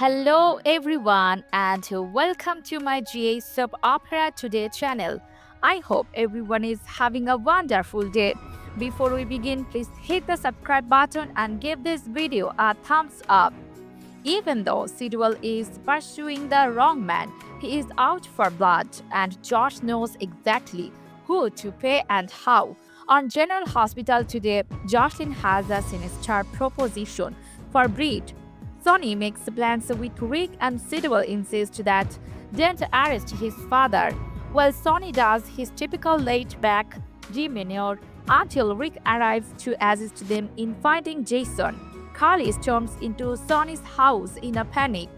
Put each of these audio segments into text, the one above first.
Hello everyone and welcome to my GA Soap Opera Today channel. I hope everyone is having a wonderful day. Before we begin, please hit the subscribe button and give this video a thumbs up. Even though Sidwell is pursuing the wrong man, he is out for blood and Josh knows exactly who to pay and how. On General Hospital today, Josslyn has a sinister proposition for Britt. Sonny makes plans with Rick and Sidwell insists that don't arrest his father, while Sonny does his typical laid-back demeanor until Rick arrives to assist them in finding Jason. Carly storms into Sonny's house in a panic.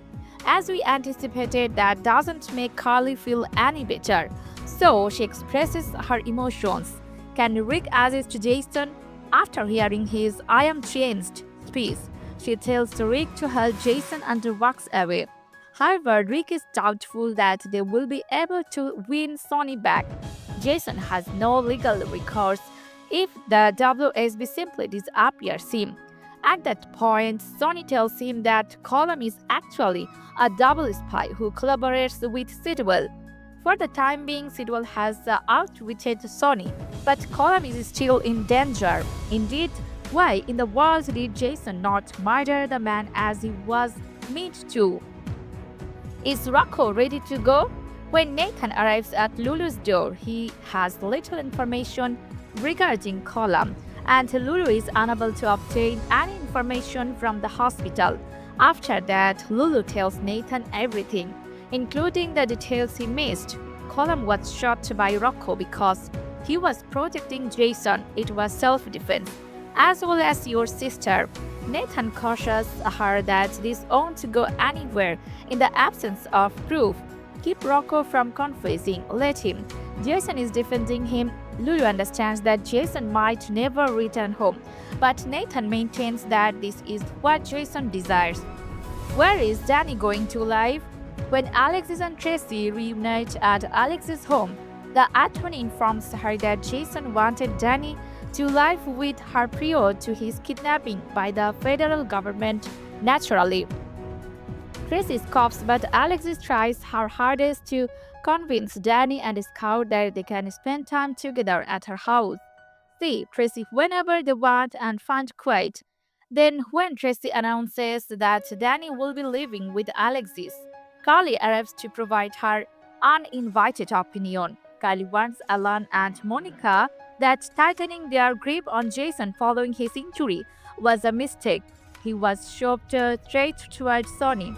As we anticipated, that doesn't make Carly feel any better, so she expresses her emotions. Can Rick assist Jason? After hearing his "I am changed" speech, she tells Rick to help Jason and walks away. However, Rick is doubtful that they will be able to win Sonny back. Jason has no legal recourse if the WSB simply disappears him. At that point, Sonny tells him that Cullum is actually a double spy who collaborates with Sidwell. For the time being, Sidwell has outwitted Sonny, but Cullum is still in danger. Indeed, why in the world did Jason not murder the man as he was meant to? Is Rocco ready to go? When Nathan arrives at Lulu's door, he has little information regarding Cullum, and Lulu is unable to obtain any information from the hospital. After that, Lulu tells Nathan everything, including the details he missed. Cullum was shot by Rocco because he was protecting Jason. It was self-defense, as well as your sister. Nathan cautions her that this won't go anywhere in the absence of proof. Keep Rocco from confessing. Let him. Jason is defending him. Lulu understands that Jason might never return home, but Nathan maintains that this is what Jason desires. Where is Danny going to live? When Alexis and Tracy reunite at Alex's home, the attorney informs her that Jason wanted Danny to live with her prior to his kidnapping by the federal government. Naturally, Tracy scoffs, but Alexis tries her hardest to convince Danny and Scout that they can spend time together at her house. See Tracy whenever they want and find quiet. Then, when Tracy announces that Danny will be living with Alexis, Carly arrives to provide her uninvited opinion. Carly warns Alan and Monica that tightening their grip on Jason following his injury was a mistake. He was shoved straight towards Sonny.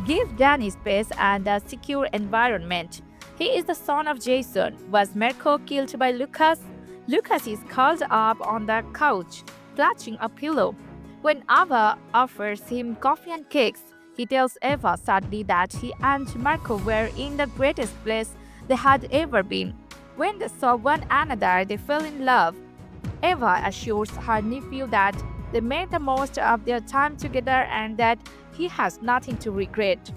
Give Danny space and a secure environment. He is the son of Jason. Was Mirko killed by Lucas? Lucas is curled up on the couch, clutching a pillow. When Ava offers him coffee and cakes, he tells Eva sadly that he and Mirko were in the greatest place they had ever been. When they saw one another, they fell in love. Eva assures her nephew that they made the most of their time together and that he has nothing to regret.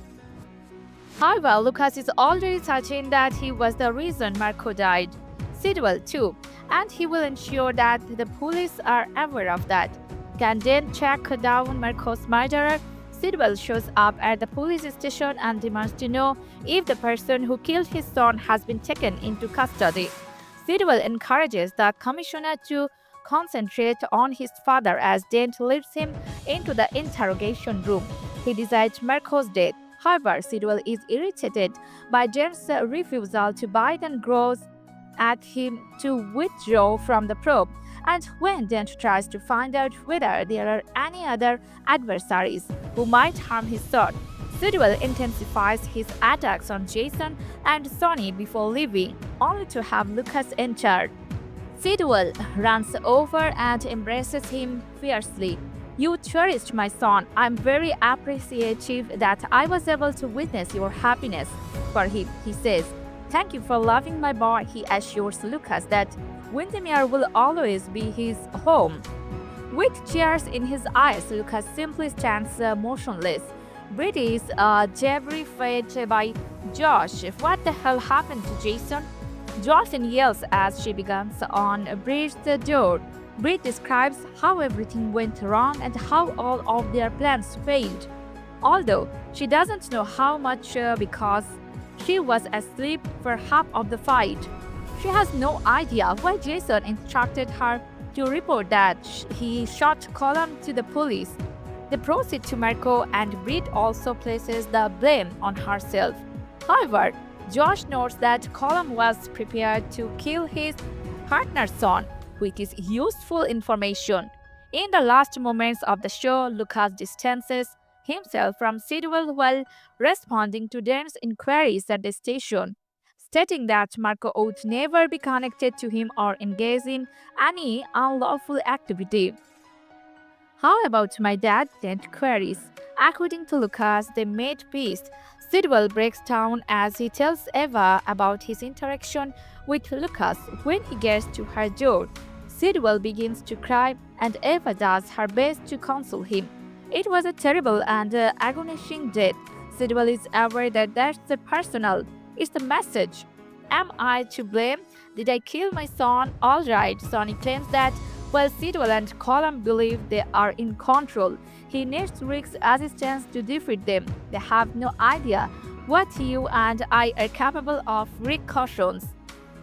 However, Lucas is already certain that he was the reason Marco died. Sidwell too, and he will ensure that the police are aware of that. Can Dan track down Marco's murderer? Sidwell shows up at the police station and demands to know if the person who killed his son has been taken into custody. Sidwell encourages the commissioner to concentrate on his father as Dent leads him into the interrogation room. He decides Marco's death. However, Sidwell is irritated by Dent's refusal to bite and grows at him to withdraw from the probe. And when Dent tries to find out whether there are any other adversaries who might harm his son, Sidwell intensifies his attacks on Jason and Sonny before leaving, only to have Lucas enter. Sidwell runs over and embraces him fiercely. You cherished my son. I'm very appreciative that I was able to witness your happiness for him, he says. Thank you for loving my boy, he assures Lucas that Windermere will always be his home. With tears in his eyes, Lucas simply stands motionless. Britt is terrified by Josh. What the hell happened to Jason? Josslyn yells as she begins on Britt's door. Britt describes how everything went wrong and how all of their plans failed. although she doesn't know how much because she was asleep for half of the fight. She has no idea why Jason instructed her to report that he shot Cullum to the police. They proceed to Marco, and Britt also places the blame on herself. However, Josh notes that Cullum was prepared to kill his partner's son, which is useful information. In the last moments of the show, Lucas distances himself from Sidwell while responding to Dan's inquiries at the station, stating that Marco would never be connected to him or engage in any unlawful activity. How about my dad? Dent queries. According to Lucas, they made peace. Sidwell breaks down as he tells Eva about his interaction with Lucas when he gets to her door. Sidwell begins to cry, and Eva does her best to console him. It was a terrible and agonizing death. Sidwell is aware that that's the personal. It's the message. Am I to blame? Did I kill my son? All right, Sonny claims that while Sidwell and Cullum believe they are in control, he needs Rick's assistance to defeat them. They have no idea what you and I are capable of, Rick cautions.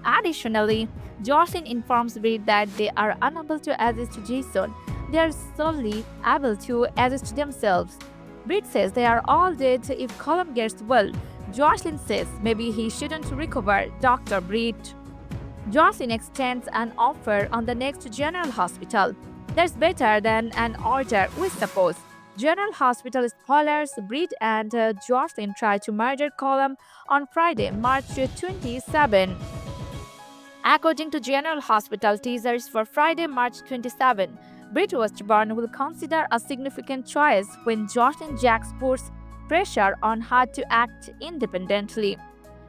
Additionally, Josslyn informs Britt that they are unable to assist Jason. They are solely able to assist themselves. Britt says they are all dead if Cullum gets well. Josslyn says maybe he shouldn't recover, Dr. Britt. Josslyn extends an offer on the next General Hospital. That's better than an order, we suppose. General Hospital spoilers: Britt and Josslyn try to murder Cullum on Friday, March 27. According to General Hospital teasers for Friday, March 27, Britt Westbourne will consider a significant choice when Josslyn Jacks puts pressure on her to act independently.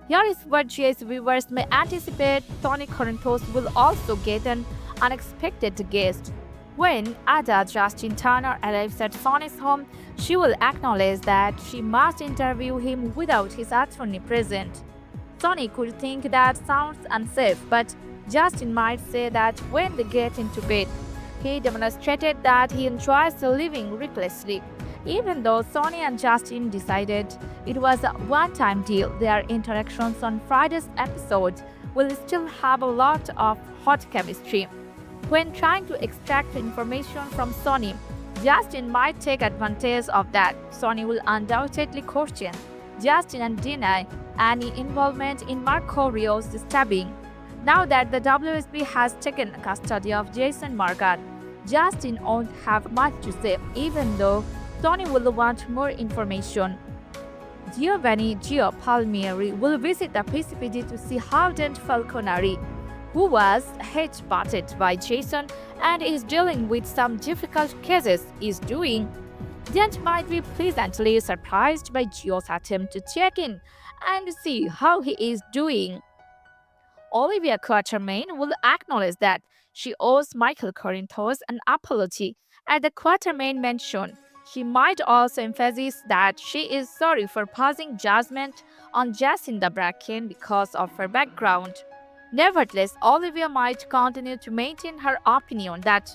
Here is what GS viewers may anticipate: Tony Corinthos will also get an unexpected guest. When Ada Justin Turner arrives at Sonny's home, she will acknowledge that she must interview him without his attorney present. Sonny could think that sounds unsafe, but Justin might say that when they get into bed, he demonstrated that he enjoys living recklessly. Even though Sonny and Justin decided it was a one-time deal, their interactions on Friday's episode will still have a lot of hot chemistry. When trying to extract information from Sonny, Justin might take advantage of that. Sonny will undoubtedly question Justin and deny any involvement in Marco Rio's stabbing. Now that the WSB has taken custody of Jason Morgan, Justin won't have much to say, even though Tony will want more information. Giovanni Gio Palmieri will visit the PCPD to see how Dent Falconari, who was headbutted by Jason and is dealing with some difficult cases, is doing. Dent might be pleasantly surprised by Gio's attempt to check in and see how he is doing. Olivia Quatermain will acknowledge that she owes Michael Corinthos an apology at the Quatermain mansion. She might also emphasize that she is sorry for passing judgment on Jacinda Bracken because of her background. Nevertheless, Olivia might continue to maintain her opinion that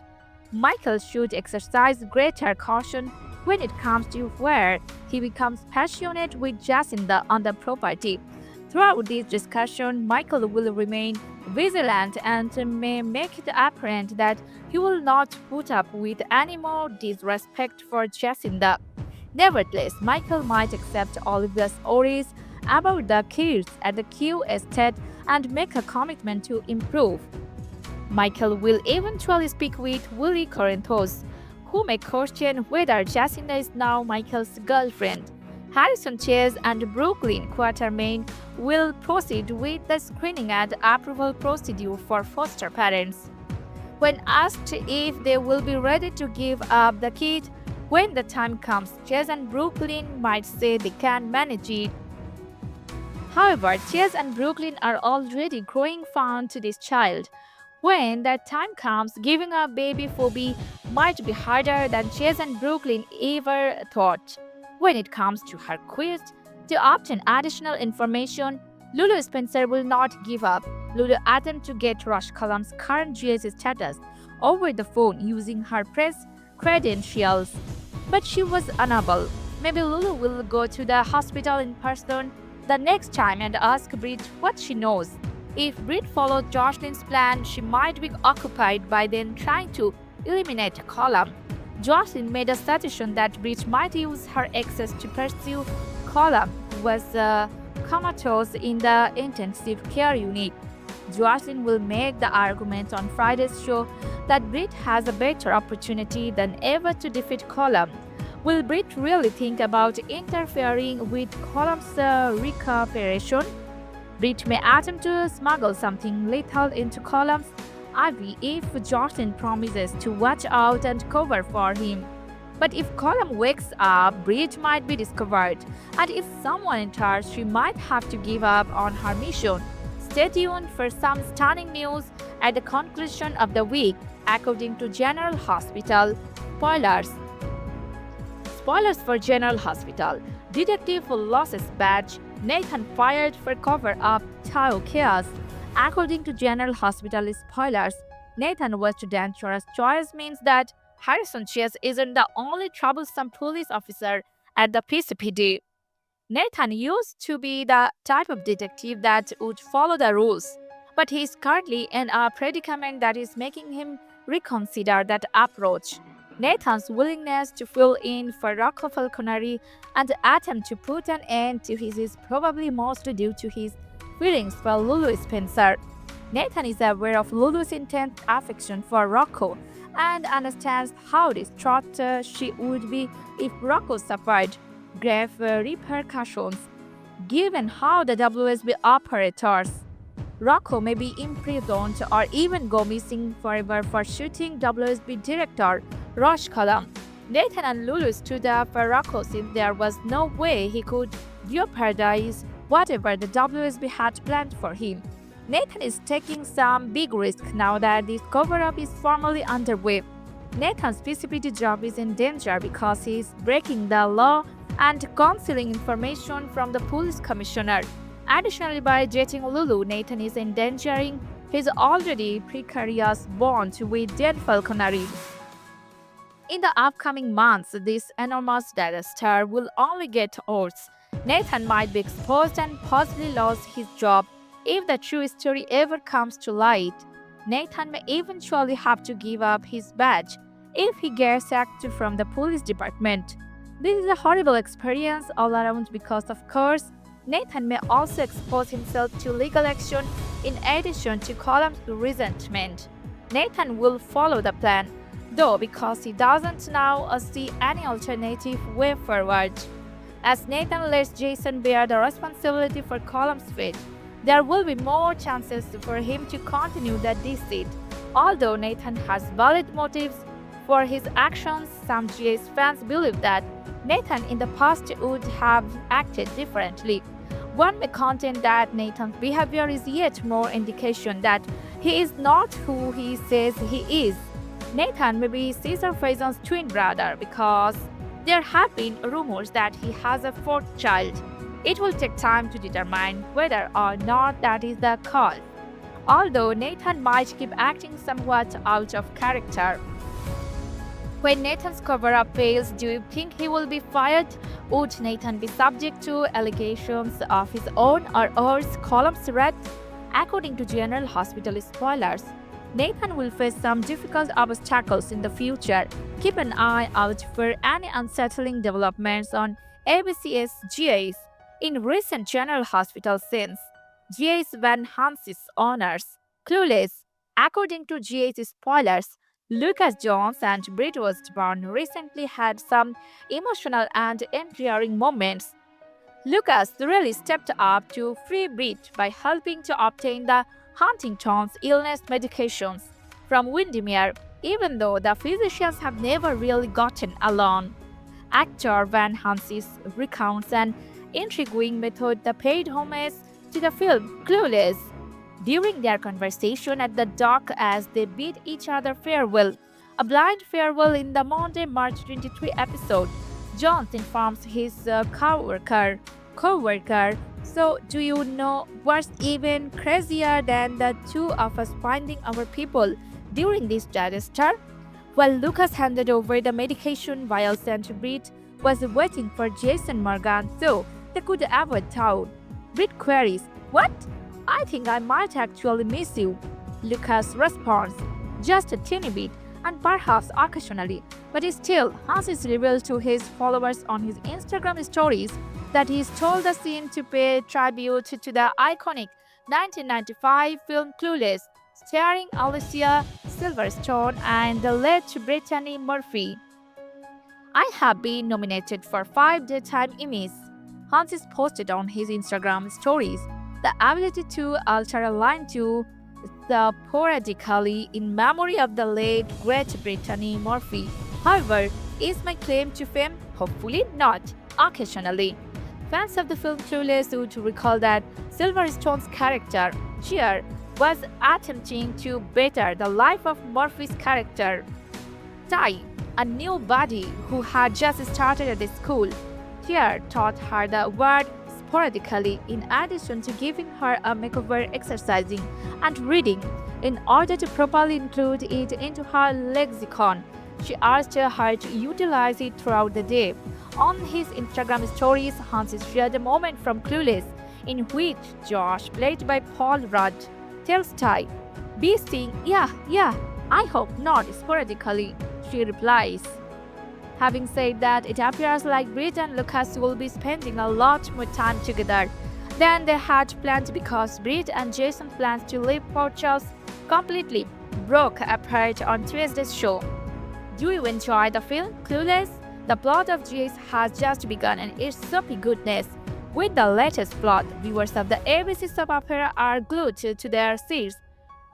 Michael should exercise greater caution when it comes to where he becomes passionate with Jacinda on the property. Throughout this discussion, Michael will remain vigilant and may make it apparent that he will not put up with any more disrespect for Jacinda. Nevertheless, Michael might accept Olivia's worries about the kids at the Q estate and make a commitment to improve. Michael will eventually speak with Willie Corinthos, who may question whether Jacinda is now Michael's girlfriend. Harrison Chase and Brooklyn Quatermain will proceed with the screening and approval procedure for foster parents. When asked if they will be ready to give up the kid when the time comes, Chase and Brooklyn might say they can manage it. However, Chase and Brooklyn are already growing fond to this child. When that time comes, giving up baby Phoebe might be harder than Chase and Brooklyn ever thought. When it comes to her quest to obtain additional information, Lulu Spencer will not give up. Lulu attempted to get Ross Cullum's current GS status over the phone using her press credentials, but she was unable. Maybe Lulu will go to the hospital in person the next time and ask Britt what she knows. If Britt followed Joshlyn's plan, she might be occupied by then trying to eliminate Cullum. Josslyn made a suggestion that Britt might use her access to pursue Cullum, who was comatose in the intensive care unit. Josslyn will make the argument on Friday's show that Britt has a better opportunity than ever to defeat Cullum. Will Britt really think about interfering with Cullum's recuperation? Britt may attempt to smuggle something lethal into Cullum's IV if Joshlyn promises to watch out and cover for him. But if Cullum wakes up, Britt might be discovered, and if someone enters, she might have to give up on her mission. Stay tuned for some stunning news at the conclusion of the week, according to General Hospital. Spoilers. Spoilers for General Hospital. Detective loses badge. Nathan fired for cover-up. Tao chaos. According to General Hospital spoilers, Nathan was too dangerous choice means that Harrison Chase isn't the only troublesome police officer at the PCPD. Nathan used to be the type of detective that would follow the rules, but he is currently in a predicament that is making him reconsider that approach. Nathan's willingness to fill in for Rocco Falconeri and attempt to put an end to his is probably mostly due to his feelings for Lulu Spencer. Nathan is aware of Lulu's intense affection for Rocco and understands how distraught she would be if Rocco suffered grave repercussions, given how the WSB operators. Rocco may be imprisoned or even go missing forever for shooting WSB director Ross Cullum. Nathan and Lulu stood up for Rocco since there was no way he could jeopardize whatever the WSB had planned for him. Nathan is taking some big risks now that this cover-up is formally underway. Nathan's PCPD job is in danger because he is breaking the law and concealing information from the police commissioner. Additionally, by dating Lulu, Nathan is endangering his already precarious bond with Dan Falconeri. In the upcoming months, this enormous disaster will only get worse. Nathan might be exposed and possibly lose his job if the true story ever comes to light. Nathan may eventually have to give up his badge if he gets sacked from the police department. This is a horrible experience all around because, of course, Nathan may also expose himself to legal action in addition to Cullum's resentment. Nathan will follow the plan, though, because he doesn't now see any alternative way forward. As Nathan lets Jason bear the responsibility for Cullum's fate, there will be more chances for him to continue the deceit. Although Nathan has valid motives for his actions, some GA's fans believe that Nathan in the past would have acted differently. One may contend that Nathan's behavior is yet more indication that he is not who he says he is. Nathan may be Cesar Faison's twin brother because there have been rumors that he has a fourth child. It will take time to determine whether or not that is the case, although Nathan might keep acting somewhat out of character. When Nathan's cover-up fails, do you think he will be fired? Would Nathan be subject to allegations of his own or worse, Cullum's threat? According to General Hospital spoilers, Nathan will face some difficult obstacles in the future. Keep an eye out for any unsettling developments on ABC's GAs. In recent General Hospital scenes, GA's Van Hansis honors Clueless. According to GA's spoilers, Lucas Jones and Britt Westbourne recently had some emotional and endearing moments. Lucas really stepped up to free Britt by helping to obtain the Huntington's illness medications from Windermere, even though the physicians have never really gotten along. Actor Van Hansis recounts an intriguing method that paid homage to the film Clueless. During their conversation at the dock as they bid each other farewell, a blind farewell in the Monday, March 23 episode, Jones informs his co-worker, "So do you know what's even crazier than the two of us finding our people during this disaster?" While Lucas handed over the medication vials and Britt was waiting for Jason Morgan so they could avoid town. Britt queries, "What? I think I might actually miss you." Lucas responds, "Just a teeny bit, and perhaps occasionally." But still, Hans revealed to his followers on his Instagram stories that he stole the scene to pay tribute to the iconic 1995 film Clueless, starring Alicia Silverstone and the late Brittany Murphy. "I have been nominated for 5 daytime Emmys," Hans posted on his Instagram stories. The ability to alter a line to the sporadically in memory of the late great Brittany Murphy, however, is my claim to fame. Hopefully not. Occasionally. Fans of the film Clueless would recall that Silverstone's character, Cheer, was attempting to better the life of Murphy's character, Tai, a new buddy who had just started at the school. Cheer taught her the word sporadically in addition to giving her a makeover exercising and reading in order to properly include it into her lexicon. She asked her to utilize it throughout the day. On his Instagram stories, Hans shared a moment from Clueless in which Josh, played by Paul Rudd, tells Ty, "Be seeing, yeah, I hope not sporadically," she replies. Having said that, it appears like Britt and Lucas will be spending a lot more time together than they had planned because Britt and Jason's plans to leave Port Charles completely broke apart on Tuesday's show. Do you enjoy the film Clueless? The plot of Jace has just begun and its soapy goodness. With the latest plot, viewers of the ABC soap opera are glued to their seats.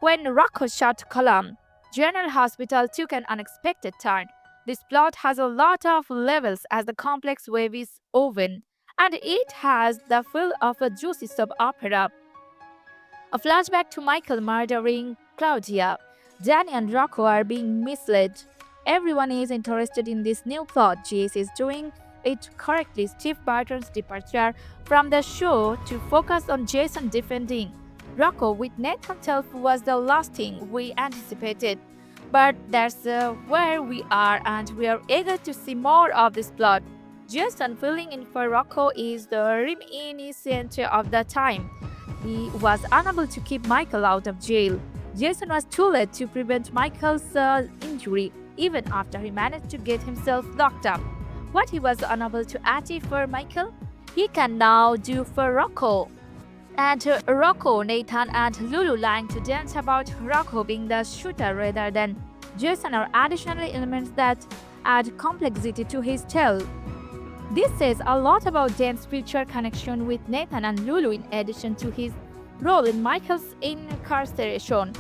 When Rocco shot Cullum, General Hospital took an unexpected turn. This plot has a lot of levels as the complex wave is woven, and it has the feel of a juicy soap opera. A flashback to Michael murdering Claudia. Danny and Rocco are being misled. Everyone is interested in this new plot. Jace is doing it correctly. Steve Barton's departure from the show to focus on Jason defending Rocco with Nathan Telf was the last thing we anticipated. But that's where we are, and we are eager to see more of this plot. Jason filling in for Rocco is the reminiscent of the time he was unable to keep Michael out of jail. Jason was too late to prevent Michael's injury, even after he managed to get himself locked up. What he was unable to achieve for Michael, he can now do for Rocco. And Rocco, Nathan, and Lulu lying to dance about Rocco being the shooter rather than Jason are additional elements that add complexity to his tale. This says a lot about Dan's future connection with Nathan and Lulu in addition to his role in Michael's incarceration.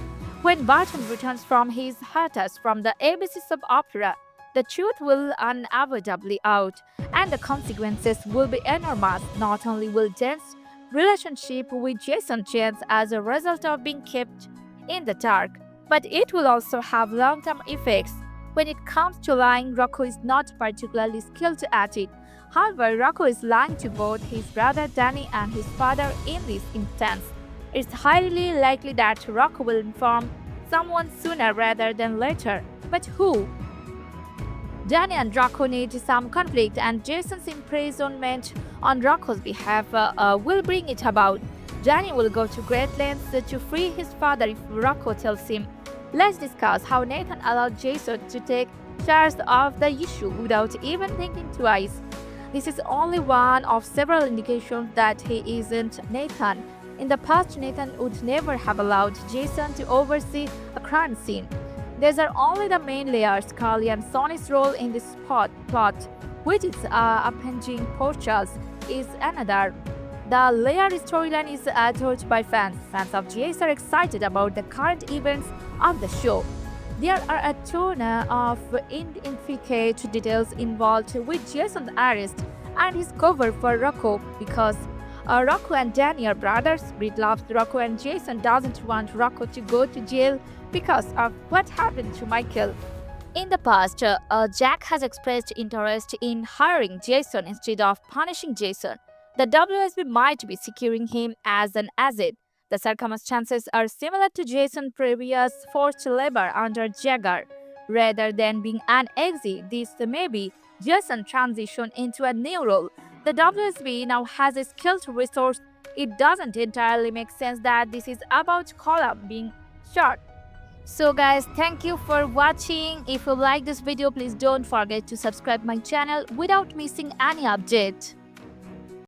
When Barton returns from his hiatus from the ABC soap opera, the truth will unavoidably out, and the consequences will be enormous. Not only will Dan's relationship with Jason change as a result of being kept in the dark, but it will also have long-term effects. When it comes to lying, Rocco is not particularly skilled at it. However, Rocco is lying to both his brother Danny and his father in this instance. It's highly likely that Rocco will inform someone sooner rather than later. But who? Danny and Rocco need some conflict, and Jason's imprisonment on Rocco's behalf will bring it about. Danny will go to great lengths to free his father if Rocco tells him. Let's discuss how Nathan allowed Jason to take charge of the issue without even thinking twice. This is only one of several indications that he isn't Nathan. In the past, Nathan would never have allowed Jason to oversee a crime scene. These are only the main layers. Carly and Sonny's role in this plot, which is upending portals, is another. The layered storyline is adored by fans. Fans of GS are excited about the current events of the show. There are a ton of intricate details involved with Jason's arrest and his cover for Rocco because Rocco and Danny are brothers. Britt loves Rocco and Jason doesn't want Rocco to go to jail because of what happened to Michael. In the past, Jack has expressed interest in hiring Jason instead of punishing Jason. The WSB might be securing him as an asset. The circumstances are similar to Jason's previous forced labor under Jagger. Rather than being an exit, this may be Josslyn transitioned into a new role. The WSB now has a skilled resource. It doesn't entirely make sense that this is about Cullum being short. So guys, thank you for watching. If you like this video, please don't forget to subscribe my channel without missing any update.